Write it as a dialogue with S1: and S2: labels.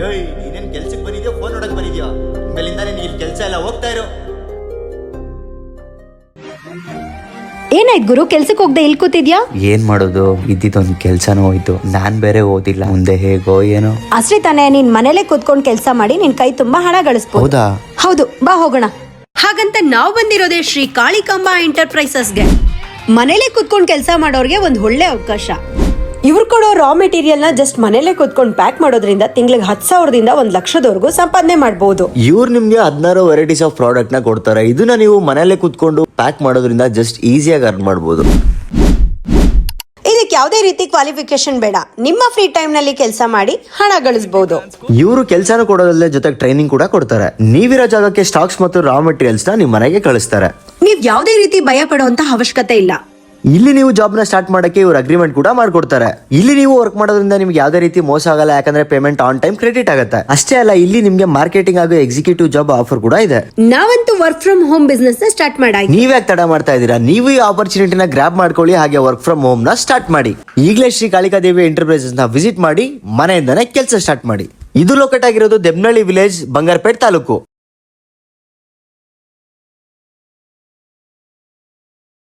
S1: ಏಯ್ ನೀನೇನ್ ಕೆಲ್ಸಕ್ಕೆ ಬಂದಿದ್ಯೋ ಫೋನ್ ನೋಡಕ್ ಬಂದಿದ್ಯೋ? ಇನ್ಮೇಲಿಂದ ನೀನ್ ಇಲ್ಲಿ ಕೆಲ್ಸ ಎಲ್ಲ ಹೋಗ್ತಾ ಇರೋ.
S2: ಏನಾಯ್ತು ಗುರು, ಕೆಲ್ಸಕ್ಕೆ ಹೋಗದೆ ಇಲ್ಲಿ ಕೂತಿದ್ಯಾ?
S1: ಏನ್ ಮಾಡೋದು, ಇದ್ದಿದ್ದೊಂದು ಕೆಲ್ಸನೂ ಹೋಯ್ತು. ನಾನ್ ಬೇರೆ ಓದಿಲ್ಲ, ಮುಂದೆ ಹೇಗೋ ಏನೋ.
S2: ಅಷ್ಟೇ ತಾನೇ, ನೀನ್ ಮನೇಲೆ ಕೂತ್ಕೊಂಡು ಕೆಲಸ ಮಾಡಿ ನಿನ್ ಕೈ ತುಂಬಾ ಹಣ ಗಳಿಸ್ಬೋದು.
S1: ಹೌದಾ?
S2: ಹೌದು, ಬಾ ಹೋಗೋಣ. ಹಾಗಂತ ನಾವು ಬಂದಿರೋದೇ ಶ್ರೀ ಕಾಳಿಕಾಂಬಾ ಎಂಟರ್ಪ್ರೈಸಸ್ಗೆ. ಮನೇಲೆ ಕೂತ್ಕೊಂಡು ಕೆಲಸ ಮಾಡೋರ್ಗೆ ಒಂದು ಒಳ್ಳೆ ಅವಕಾಶ. ಇವ್ರು ಕೊಡೋ ರಾ ಮೆಟೀರಿಯಲ್ ನ ಜಸ್ಟ್ ಮನೇಲೆ ಕೂತ್ಕೊಂಡು ಪ್ಯಾಕ್ ಮಾಡೋದ್ರಿಂದ ತಿಂಗಳಿಗೆ 10,000ದಿಂದ 1,00,000 ಸಂಪಾದನೆ ಮಾಡಬಹುದು.
S1: ಇವ್ರು ನಿಮ್ಗೆ 16 ವೆರೈಟೀಸ್ ಆಫ್ ಪ್ರಾಡಕ್ಟ್ ನ ಕೊಡ್ತಾರೆ. ಇದನ್ನ ನೀವು ಮನೇಲೆ ಕೂತ್ಕೊಂಡು ಪ್ಯಾಕ್ ಮಾಡೋದ್ರಿಂದ ಜಸ್ಟ್ ಈಸಿಯಾಗಿ ಅರ್ನ್ ಮಾಡಬಹುದು.
S2: ಇದಕ್ಕೆ ಯಾವುದೇ ರೀತಿ ಕ್ವಾಲಿಫಿಕೇಶನ್ ಬೇಡ. ನಿಮ್ಮ ಫ್ರೀ ಟೈಮ್ ನಲ್ಲಿ ಕೆಲಸ ಮಾಡಿ ಹಣ ಗಳಿಸಬಹುದು.
S1: ಇವರು ಕೆಲಸನ ಕೊಡೋದಲ್ಲದೆ ಜೊತೆಗೆ ಟ್ರೈನಿಂಗ್ ಕೂಡ ಕೊಡ್ತಾರೆ. ನೀವಿರೋ ಜಾಗಕ್ಕೆ ಸ್ಟಾಕ್ಸ್ ಮತ್ತು ರಾ ಮೆಟೀರಿಯಲ್ಸ್ ನ ನಿಮ್ ಮನೆಗೆ ಕಳಿಸ್ತಾರೆ.
S2: ನೀವ್ ಯಾವುದೇ ರೀತಿ ಭಯ ಪಡುವಂತ ಅವಶ್ಯಕತೆ ಇಲ್ಲ.
S1: ಇಲ್ಲಿ ನೀವು ಜಾಬ್ ನ ಸ್ಟಾರ್ಟ್ ಮಾಡಕ್ಕೆ ಇವ್ರು ಅಗ್ರಿಮೆಂಟ್ ಕೂಡ ಮಾಡ್ಕೊಡ್ತಾರೆ. ಇಲ್ಲಿ ನೀವು ವರ್ಕ್ ಮಾಡೋದ್ರಿಂದ ನಿಮ್ಗೆ ಯಾವುದೇ ರೀತಿ ಮೋಸ ಆಗಲ್ಲ, ಯಾಕಂದ್ರೆ ಪೇಮೆಂಟ್ ಆನ್ ಟೈಮ್ ಕ್ರೆಡಿಟ್ ಆಗುತ್ತೆ. ಅಷ್ಟೇ ಅಲ್ಲ, ಇಲ್ಲಿ ನಿಮ್ಗೆ ಮಾರ್ಕೆಟಿಂಗ್ ಹಾಗೂ ಎಕ್ಸಿಕ್ಯೂಟಿವ್ ಜಾಬ್ ಆಫರ್ ಕೂಡ ಇದೆ.
S2: ನಾವಂತೂ ವರ್ಕ್ ಫ್ರಮ್ ಹೋಮ್ ಬಿಸ್ನೆಸ್ ನ ಸ್ಟಾರ್ಟ್ ಮಾಡಾಯ್ತು.
S1: ನೀವ್ಯಾಕೆ ತಡ ಮಾಡ್ತಾ ಇದ್ದೀರಾ? ನೀವು ಈ ಆಪರ್ಚುನಿಟಿನ ಗ್ರಾಬ್ ಮಾಡ್ಕೊಳ್ಳಿ, ಹಾಗೆ ವರ್ಕ್ ಫ್ರಮ್ ಹೋಮ್ ನ ಸ್ಟಾರ್ಟ್ ಮಾಡಿ. ಈಗಲೇ ಶ್ರೀ ಕಾಳಿಕಾದೇವಿ ಎಂಟರ್ಪ್ರೈಸಸ್ ನ ವಿಸಿಟ್ ಮಾಡಿ ಮನೆಯಿಂದನೇ ಕೆಲಸ ಸ್ಟಾರ್ಟ್ ಮಾಡಿ. ಇದು ಲೊಕೇಟ್ ಆಗಿರೋದು ದೆಬ್ನಳ್ಳಿ ವಿಲೇಜ್, ಬಂಗಾರಪೇಟ್ ತಾಲೂಕು.